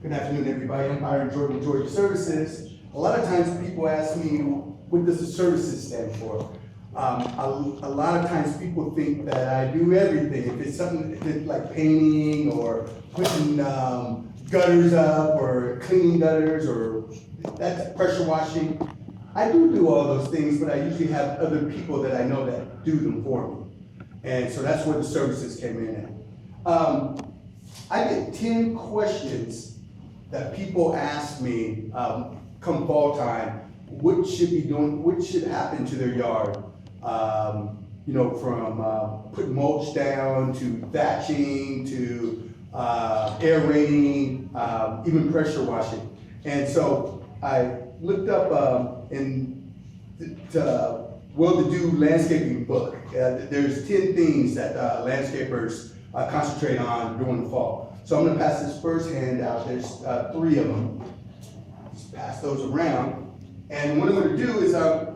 Good afternoon, everybody. I'm Byron Jordan with Georgia Services. A lot of times people ask me, what does the services stand for? A lot of times people think that I do everything. If it's something like painting or putting gutters up or cleaning gutters or that's pressure washing, I do all those things, but I usually have other people that I know that do them for me. And so that's where the services came in at. I get 10 questions that people ask me come fall time, what should happen to their yard? From putting mulch down to thatching to aerating, even pressure washing. And so I looked up in the well-to-do landscaping book. There's 10 things that landscapers concentrate on during the fall. So I'm gonna pass this first handout. There's 3 of them. Just pass those around. And what I'm gonna do is I'm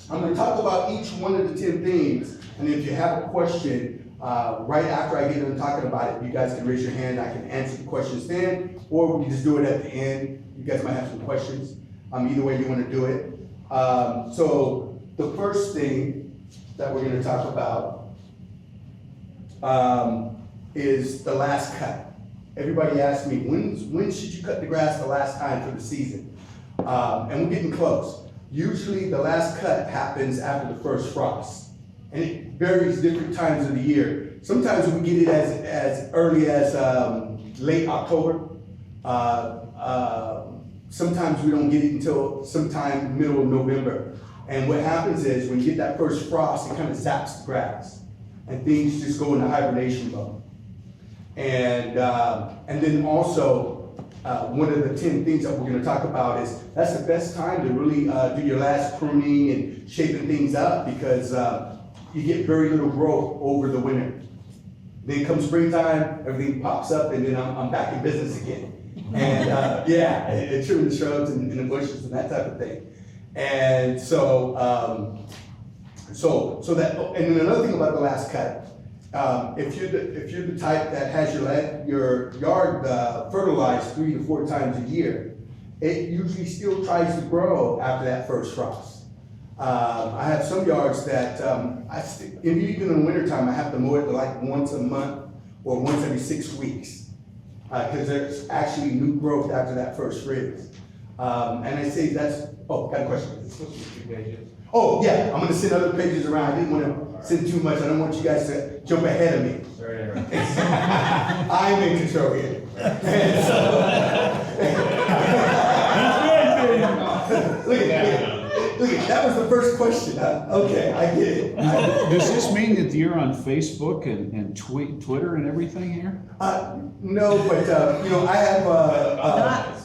gonna talk about each one of the 10 things. And if you have a question, right after I get done talking about it, you guys can raise your hand. I can answer the questions then, or we can just do it at the end. You guys might have some questions. Either way you wanna do it. So the first thing that we're gonna talk about is the last cut. Everybody asks me, when should you cut the grass the last time for the season? And we're getting close. Usually the last cut happens after the first frost. And it varies different times of the year. Sometimes we get it as early as late October. Sometimes we don't get it until sometime middle of November. And what happens is when you get that first frost, it kind of zaps the grass. And things just go into hibernation mode. And then also, one of the 10 things that we're gonna talk about is that's the best time to really do your last pruning and shaping things up because you get very little growth over the winter. Then comes springtime, everything pops up and then I'm back in business again. And and trimming the shrubs and the bushes and that type of thing. And so and then another thing about the last cut, if you're the type that has your yard fertilized 3 to 4 times a year, it usually still tries to grow after that first frost. I have some yards that even in the wintertime I have to mow it like once a month or once every 6 weeks because there's actually new growth after that first freeze. And I say that's got a question. It's supposed to be 2 pages. Oh yeah, I'm gonna send other pages around. I didn't want to send too much. I don't want you guys to jump ahead of me. Sorry. I'm in control here. And look at that was the first question. Okay, I get it. Does this mean that you're on Facebook and Twitter and everything here? No, but I have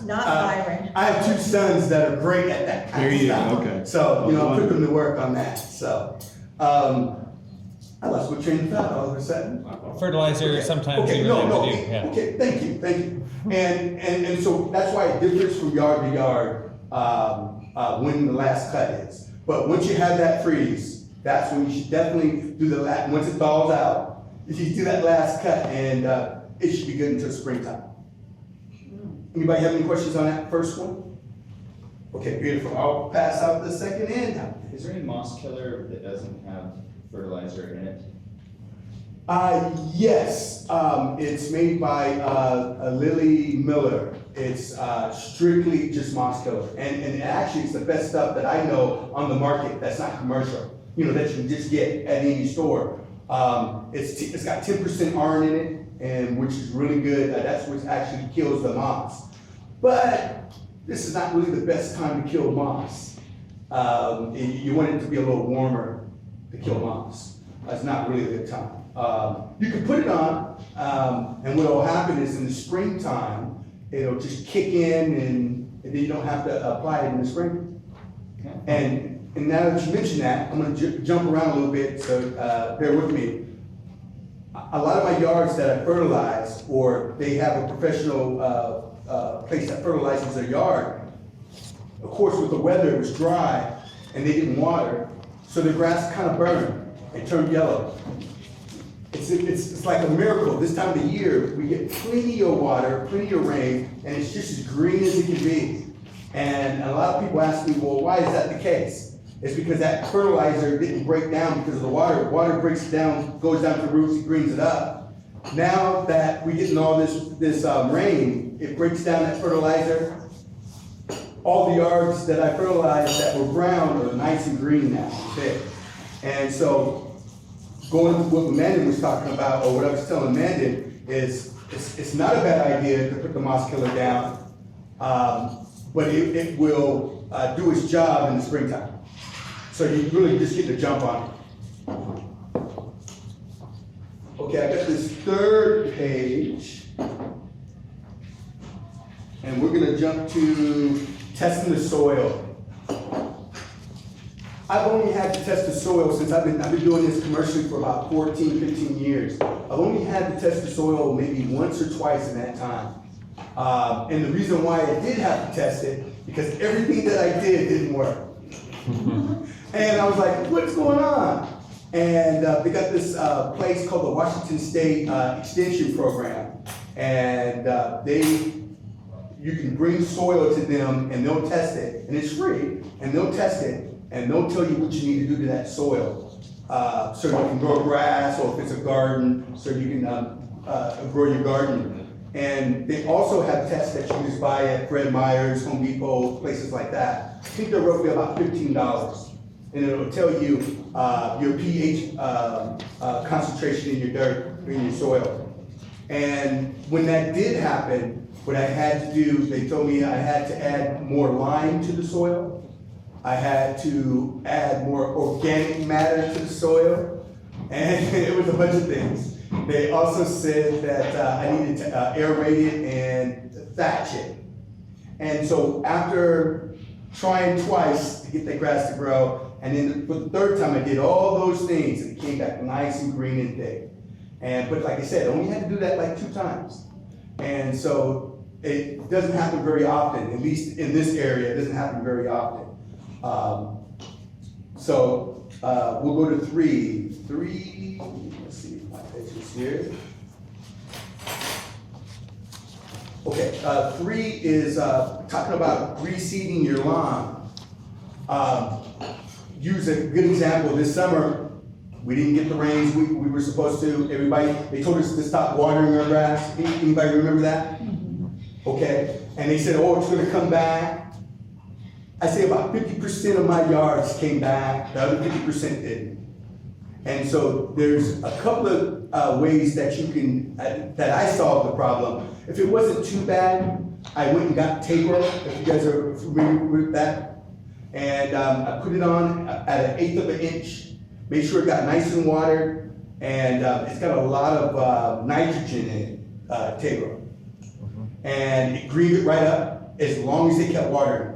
Not Byron. I have 2 sons that are great at that kind of stuff. Okay. So I put them to work on that. So I lost my train of thought all of a sudden. Fertilizer, Okay. sometimes Okay, you really have to do, yeah. Okay, thank you. And so that's why it differs from yard to yard when the last cut is. But once you have that freeze, that's when you should definitely do the last, once it thaws out, you should do that last cut and it should be good until springtime. Anybody have any questions on that first one? Okay, beautiful. I'll pass out the second handout. Is there any moss killer that doesn't have fertilizer in it? Yes, it's made by Lily Miller. It's strictly just moss killer. And actually it's the best stuff that I know on the market that's not commercial, that you can just get at any store. It's got 10% iron in it, and which is really good. That's what actually kills the moss. But this is not really the best time to kill moss. You want it to be a little warmer to kill moss. It's not really a good time. You can put it on, and what will happen is in the springtime, it'll just kick in, and then you don't have to apply it in the spring. Okay. And now that you mention that, I'm going to jump around a little bit, so bear with me. A lot of my yards that I fertilize, or they have a professional place that fertilizes their yard, of course with the weather it was dry and they didn't water, so the grass kind of burned and turned yellow. it's like a miracle. This time of the year, we get plenty of water, plenty of rain, and it's just as green as it can be. And a lot of people ask me, well, why is that the case? It's because that fertilizer didn't break down because of the water. Water breaks it down, goes down to the roots, it greens it up. Now that we're getting all this rain, it breaks down that fertilizer. All the yards that I fertilized that were brown are nice and green now, thick. And so, going to what Amanda was talking about, or what I was telling Amanda, is it's not a bad idea to put the moss killer down, but it will do its job in the springtime. So you really just get the jump on it. Okay, I got this third page, and we're gonna jump to testing the soil. I've only had to test the soil since I've been doing this commercially for about 14, 15 years. I've only had to test the soil maybe once or twice in that time. And the reason why I did have to test it, because everything that I did didn't work. And I was like, what's going on? And they got this place called the Washington State Extension Program. And you can bring soil to them and they'll test it, and it's free, and they'll test it, and they'll tell you what you need to do to that soil. So you can grow grass, or if it's a garden, so you can grow your garden. And they also have tests that you just buy at Fred Meyer's, Home Depot, places like that. I think they're roughly about $15. And it'll tell you your pH concentration in your dirt, in your soil. And when that did happen, what I had to do, they told me I had to add more lime to the soil. I had to add more organic matter to the soil. And it was a bunch of things. They also said that I needed to aerate it and thatch it. And so after trying twice to get that grass to grow, and then for the third time I did all those things, and it came back nice and green and thick. But like I said, I only had to do that like 2 times. And so it doesn't happen very often, at least in this area, it doesn't happen very often. We'll go to 3. 3, let's see, my page is here. Okay, 3 is talking about reseeding your lawn. Use a good example. This summer, we didn't get the rains we were supposed to. They told us to stop watering our grass. Anybody remember that? Okay, and they said, oh, it's gonna come back. I say about 50% of my yards came back, the other 50% didn't. And so there's a couple of ways that you can, that I solved the problem. If it wasn't too bad, I went and got tape rope, if you guys are familiar with that. And I put it on at 1/8 of an inch, made sure it got nice and watered, and it's got a lot of nitrogen in it, tape rope. And it greened it right up as long as it kept watering.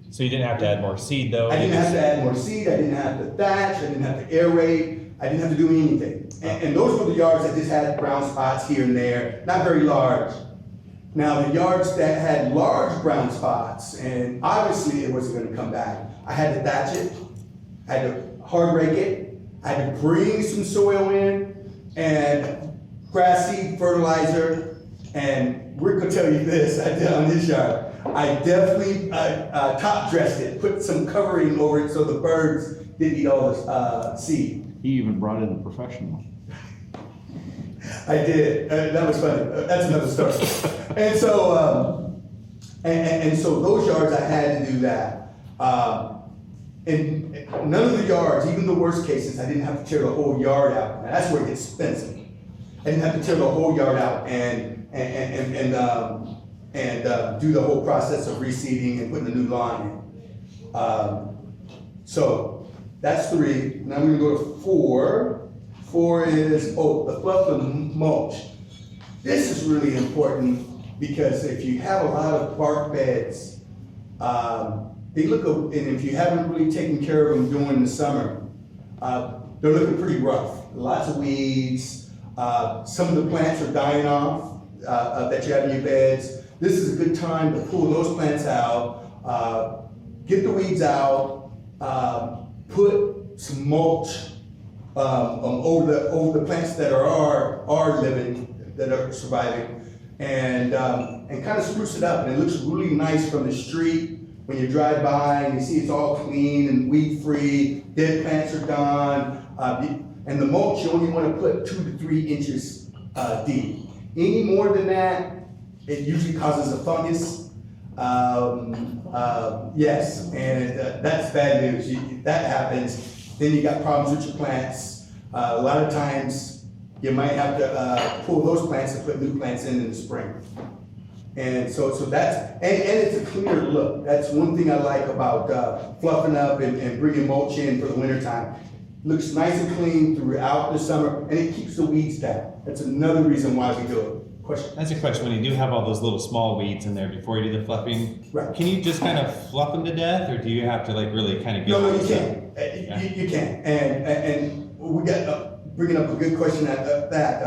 So you didn't have to add more seed though? I didn't have to add more seed, I didn't have to thatch, I didn't have to aerate, I didn't have to do anything. And those were the yards that just had brown spots here and there, not very large. Now the yards that had large brown spots, and obviously it wasn't gonna come back, I had to thatch it, I had to hard rake it, I had to bring some soil in, and grass seed, fertilizer, and Rick will tell you this, I did on this yard. I definitely top dressed it, put some covering over it so the birds didn't eat all the seed. He even brought in a professional. I did, that was funny, that's another story. And so, and so those yards I had to do that. And none of the yards, even the worst cases, I didn't have to tear the whole yard out. Now that's where it gets expensive. I didn't have to tear the whole yard out and do the whole process of reseeding and putting a new lawn in. So that's 3. Now we're gonna go to 4. 4 is, the fluff and mulch. This is really important because if you have a lot of bark beds, they look, and if you haven't really taken care of them during the summer, they're looking pretty rough. Lots of weeds. Some of the plants are dying off that you have in your beds. This is a good time to pull those plants out, get the weeds out, put some mulch over the plants that are living, that are surviving, and kind of spruce it up. And it looks really nice from the street when you drive by and you see it's all clean and weed free. Dead plants are gone, and the mulch you only want to put 2 to 3 inches deep. Any more than that, it usually causes a fungus. Yes, and that's bad news. That happens. Then you got problems with your plants. A lot of times you might have to pull those plants and put new plants in the spring. And so that's, and it's a cleaner look. That's one thing I like about fluffing up and bringing mulch in for the winter time. Looks nice and clean throughout the summer, and it keeps the weeds down. That's another reason why we do it. Question? That's a question. When you do have all those little small weeds in there before you do the fluffing, Right. can you just kind of fluff them to death, or do you have to like really kind of get? No, you can. You can. And we got bringing up a good question at that.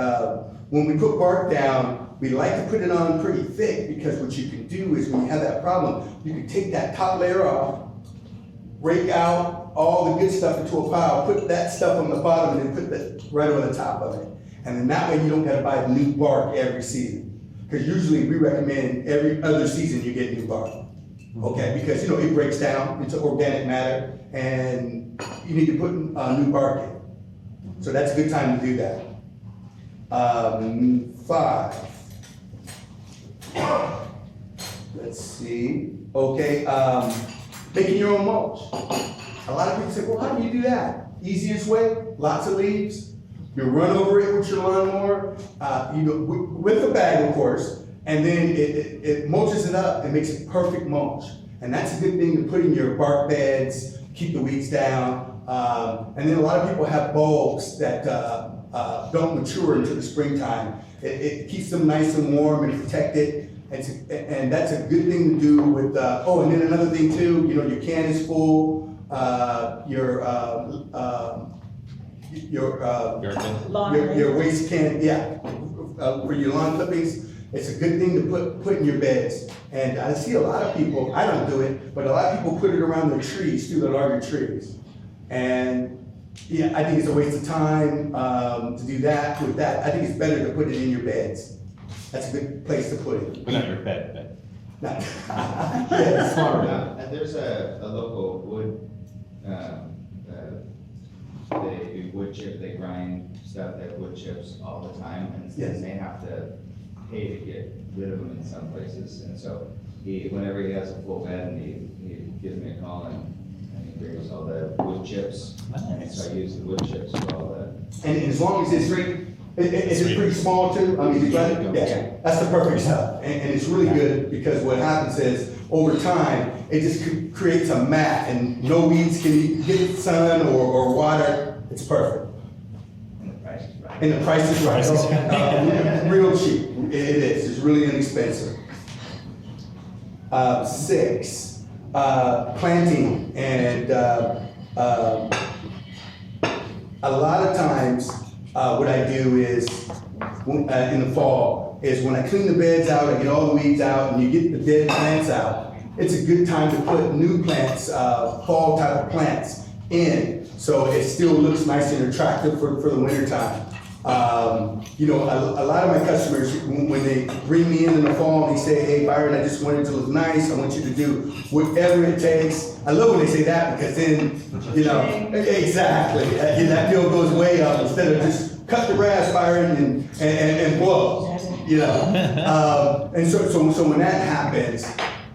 When we put bark down, we like to put it on pretty thick, because what you can do is when you have that problem, you can take that top layer off, rake out all the good stuff into a pile, put that stuff on the bottom, and then put that right over the top of it. And then that way you don't gotta buy new bark every season. Because usually we recommend every other season you get new bark. Okay, because it breaks down into organic matter and you need to put new bark in. So that's a good time to do that. 5. Let's see. Okay, making your own mulch. A lot of people say, well, how do you do that? Easiest way, lots of leaves. You run over it with your lawnmower, with a bag, of course, and then it mulches it up and makes it perfect mulch. And that's a good thing to put in your bark beds, keep the weeds down. And then a lot of people have bulbs that don't mature until the springtime. It keeps them nice and warm and protected. And that's a good thing to do with, and then another thing too, your can is full, your waste can, for your lawn clippings, it's a good thing to put in your beds. And I see a lot of people, I don't do it, but a lot of people put it around their trees, through the larger trees. And I think it's a waste of time to do that with that. I think it's better to put it in your beds. That's a good place to put it. But not your bed. Yes. And there's a local wood, they do wood chip, they grind stuff, they have wood chips all the time, and Yes. they have to pay to get rid of them in some places. And so whenever he has a full bed, and he gives me a call and he brings all the wood chips. And Nice. so I use the wood chips for all that. And as long as it's it's pretty small too, I mean, yeah, that's the perfect stuff. And it's really good, because what happens is, over time, it just creates a mat, and no weeds can get sun or water. It's perfect. And the price is right. And the price is right. Real cheap. It is. It's really inexpensive. 6, planting. And a lot of times, what I do is, in the fall, is when I clean the beds out, I get all the weeds out, and you get the dead plants out, it's a good time to put new plants, fall type of plants in, so it still looks nice and attractive for the winter time. A lot of my customers, when they bring me in the fall, they say, hey, Byron, I just want it to look nice, I want you to do whatever it takes. I love when they say that, because then, exactly, that bill goes way up, instead of just cut the grass, Byron, and blow, and so when that happens,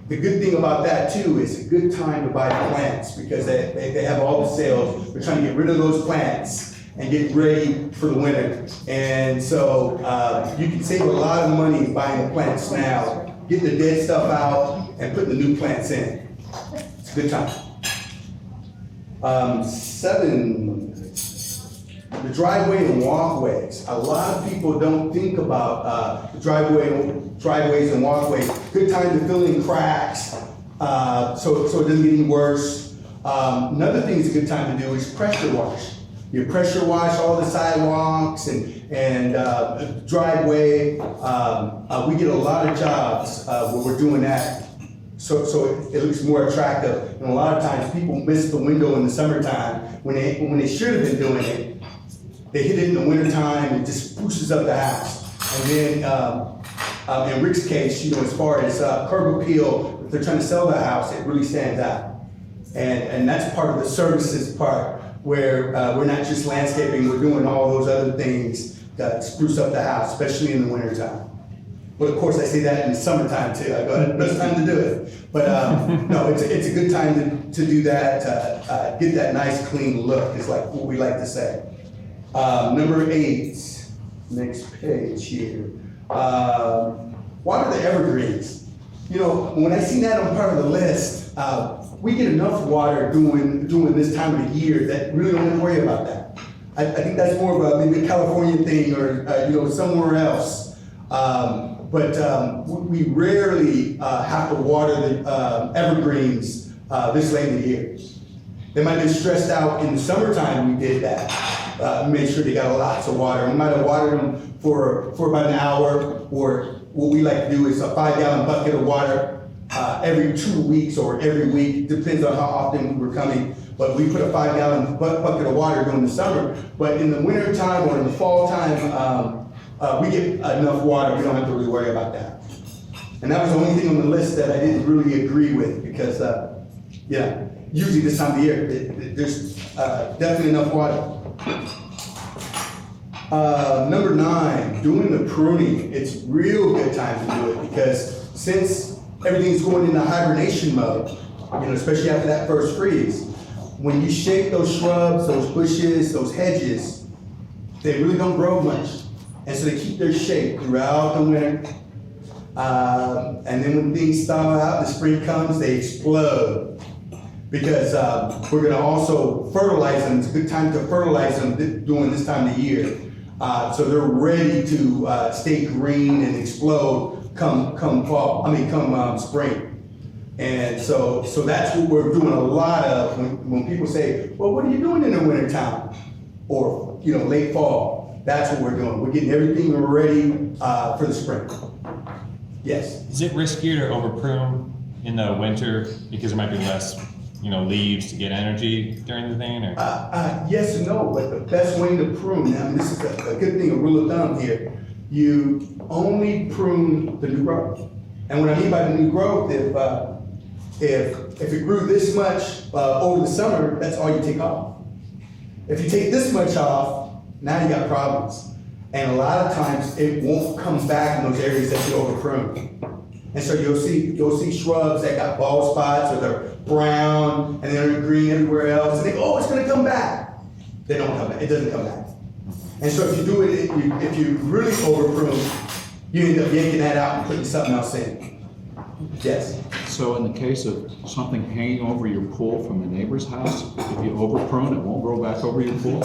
the good thing about that too is a good time to buy plants, because they have all the sales. They're trying to get rid of those plants and get ready for the winter. And so you can save a lot of money buying the plants now, getting the dead stuff out and putting the new plants in. It's a good time. 7, the driveway and walkways. A lot of people don't think about the driveways and walkways. Good time to fill in cracks, so it doesn't get any worse. Another thing that's a good time to do is pressure wash. You pressure wash all the sidewalks and driveway. We get a lot of jobs where we're doing that. So it looks more attractive. And a lot of times people miss the window in the summertime when they should have been doing it they hit it in the wintertime, it just spruces up the house. And then, in Rick's case, you know, as far as curb appeal, if they're trying to sell the house, it really stands out. And that's part of the services part, where we're not just landscaping, we're doing all those other things that spruce up the house, especially in the wintertime. But of course, I say that in the summertime too. I go, best time to do it. But no, it's a good time to do that, get that nice clean look, is like what we like to say. Number 8, next page here. Water the evergreens. You know, when I see that on part of the list, we get enough water during this time of the year that really don't have to worry about that. I think that's more of a maybe a California thing, or you know, somewhere else. But we rarely have to water the evergreens this late in the year. They might have been stressed out in the summertime. We did that. Made sure they got lots of water. We might have watered them for about an hour, or what we like to do is a 5-gallon bucket of water every 2 weeks or every week, depends on how often we're coming. But we put a 5-gallon bucket of water during the summer. But in the winter time or in the fall time, we get enough water. We don't have to really worry about that. And that was the only thing on the list that I didn't really agree with, because yeah, usually this time of the year, there's definitely enough water. Number 9, doing the pruning. It's real good time to do it, because since everything's going into hibernation mode, you know, especially after that first freeze, when you shake those shrubs, those bushes, those hedges, they really don't grow much. And so they keep their shape throughout the winter. And then when things thaw out, the spring comes, they explode. Because we're gonna also fertilize them. It's a good time to fertilize them during this time of the year. So they're ready to stay green and explode come fall, come spring. And so that's what we're doing a lot of when people say, well, what are you doing in the wintertime? Or, you know, late fall. That's what we're doing. We're getting everything ready for the spring. Yes? Is it riskier to over prune in the winter because there might be less, you know, leaves to get energy during the thing, or? Yes and no, but the best way to prune, I mean, this is a good thing, a rule of thumb here. You only prune the new growth. And what I mean by the new growth, if it grew this much over the summer, that's all you take off. If you take this much off, now you got problems. And a lot of times it won't come back in those areas that you over prune. And so you'll see shrubs that got bald spots, or they're brown and they're green everywhere else, and they go, oh, it's gonna come back. They don't come back, it doesn't come back. And so if you do it, if you really over prune, you end up yanking that out and putting something else in. Yes? So in the case of something hanging over your pool from a neighbor's house, if you over prune, it won't grow back over your pool?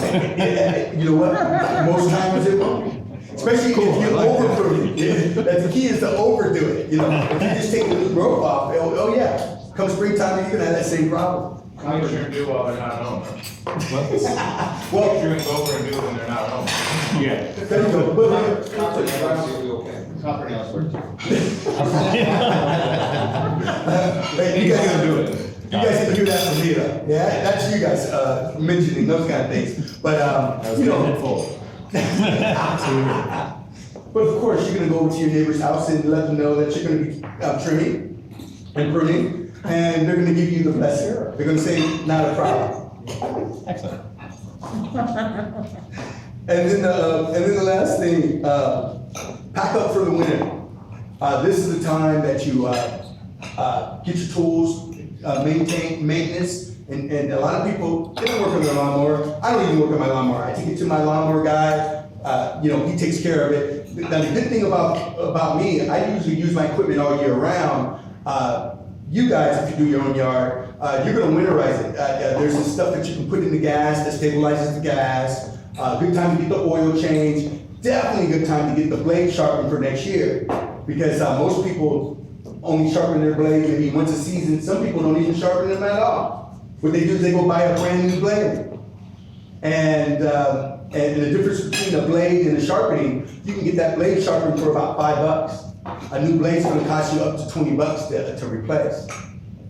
You know what? Most times it won't. Especially if you over prune it. That's the key, is to overdo it. You know, if you just take the new growth off, oh yeah, come springtime, you're gonna have that same problem. How much you do while they're not home? Well, You can go over and do it when they're not home. Yeah. there you go. But, Copper nails will be okay. Copper nails work too. hey, you guys do it. You guys can do that for me though. Yeah, that's you guys mentioning those kind of things. But you know. But of course, you're gonna go over to your neighbor's house and let them know that you're gonna be trimming and pruning, and they're gonna give you the blessing. They're gonna say, not a problem. Excellent. And then the last thing, pack up for the winter. This is the time that you get your tools, maintenance, and a lot of people, they don't work on their lawnmower. I don't even work on my lawnmower. I take it to my lawnmower guy, you know, he takes care of it. Now, the good thing about me, I usually use my equipment all year round. You guys, if you do your own yard, you're gonna winterize it. There's some stuff that you can put in the gas that stabilizes the gas. Good time to get the oil change. Definitely a good time to get the blade sharpened for next year. Because most people only sharpen their blade maybe once a season. Some people don't even sharpen them at all. What they do is they go buy a brand new blade. And the difference between a blade and a sharpening, you can get that blade sharpened for about $5. A new blade's gonna cost you up to $20 to replace.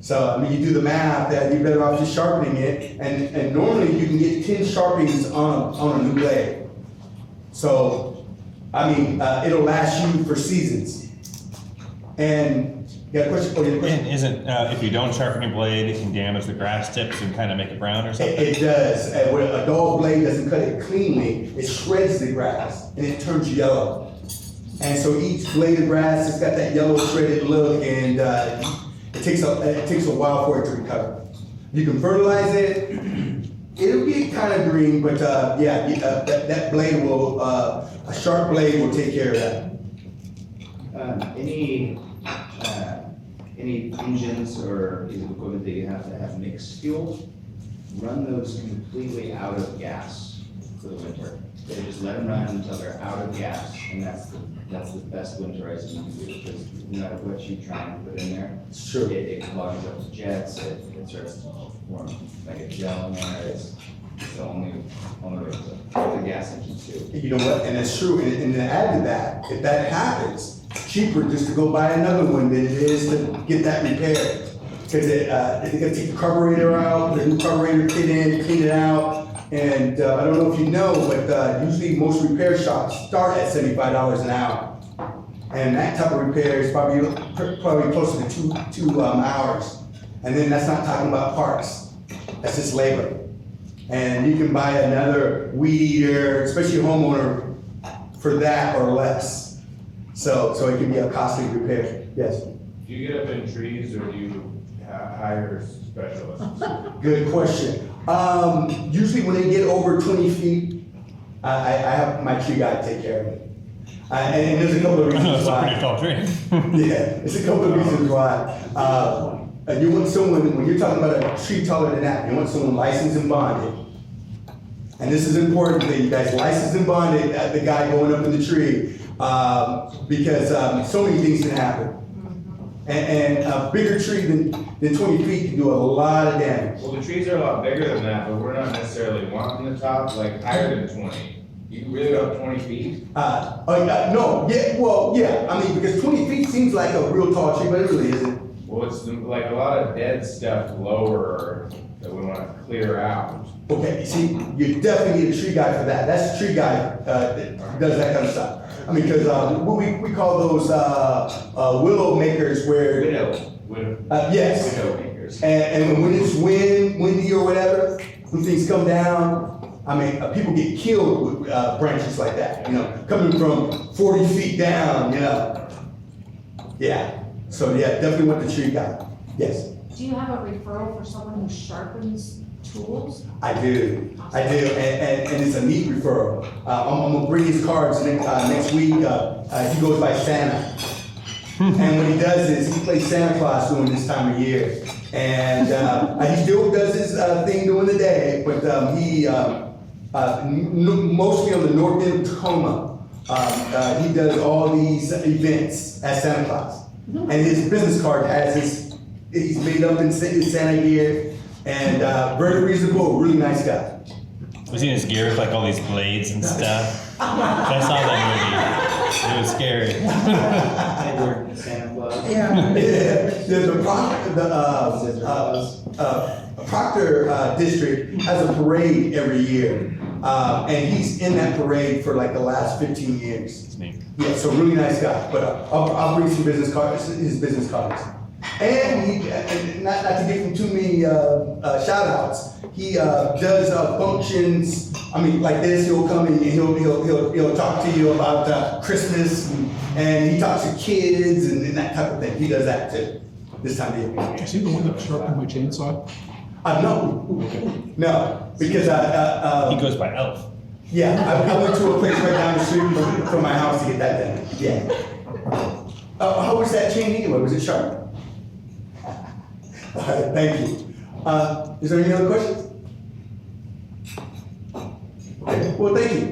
So, I mean, you do the math, that you're better off just sharpening it, and normally you can get 10 sharpenings on a new blade. So, I mean, it'll last you for seasons. And, you got a question? Oh, you got a question? And isn't, if you don't sharpen your blade, it can damage the grass tips and kind of make it brown or something? It does. And when a dull blade doesn't cut it cleanly, it shreds the grass and it turns yellow. And so each blade of grass has got that yellow shredded look, and it takes a while for it to recover. You can fertilize it. It'll get kind of green, but that blade will, a sharp blade will take care of that. Any engines or pieces of equipment that you have to have mixed fuel, run those completely out of gas for the winter. They just let them run until they're out of gas, and that's the best winterizing you can do, because no matter what you try and put in there, Sure. it clogs up the jets, it starts to form like a gel in there, it's the only way to the gas engines too. You know what, and it's true, and to add to that, if that happens, cheaper just to go buy another one than it is to get that repaired. Because they gotta take the carburetor out, the new carburetor kit in, clean it out, and I don't know if you know, but usually most repair shops start at $75 an hour. And that type of repair is probably closer to two hours. And then that's not talking about parts, that's just labor. And you can buy another weed eater, especially a homeowner, for that or less. So it can be a costly repair, yes. Do you get up in trees or do you hire specialists? Good question. Usually when they get over 20 feet, I have my tree guy take care of it. And there's a couple of reasons That's a why. pretty tall tree. Yeah, there's a couple of reasons why. You want someone, when you're talking about a tree taller than that, you want someone licensed and bonded. And this is important that you guys licensed and bonded at the guy going up in the tree, because so many things can happen. And a bigger tree than 20 feet can do a lot of damage. Well, the trees are a lot bigger than that, but we're not necessarily wanting the top, like higher than 20. You can really go up 20 feet? No, yeah, I mean, because 20 feet seems like a real tall tree, but it really isn't. Well, it's like a lot of dead stuff lower that we want to clear out. Okay, see, you definitely need a tree guy for that. That's the tree guy that does that kind of stuff. I mean, because we call those willow makers where. Widow. Yes. Widow makers. And when it's windy or whatever, when things come down, I mean, people get killed with branches like that, you know, coming from 40 feet down, you know. Yeah, so yeah, definitely want the tree guy, yes. Do you have a referral for someone who sharpens tools? I do, and it's a neat referral. I'm gonna bring his cards next week. He goes by Santa. And what he does is he plays Santa Claus during this time of year. And he still does his thing during the day, but he, mostly on the north end of Tacoma, he does all these events as Santa Claus. And his business card has he's made up in his Santa gear, and very reasonable, really nice guy. Was he in his gear with like all these blades and stuff? I saw that movie. It was scary. Edward Santa Claus. Yeah, the Proctor district has a parade every year, and he's in that parade for like the last 15 years. It's neat. Yeah, so really nice guy, but I'll bring some business cards, his business cards. And and not to give him too many shout outs, he does functions, I mean, like this, he'll come in and he'll talk to you about Christmas, and he talks to kids and that type of thing. He does that too, this time of year. Is he the one that sharpened my chainsaw? No, because He goes by Elf. yeah, I went to a place right down the street from my house to get that done, yeah. How was that chain anyway, was it sharp? All right, thank you. Is there any other questions? Okay, well, thank you.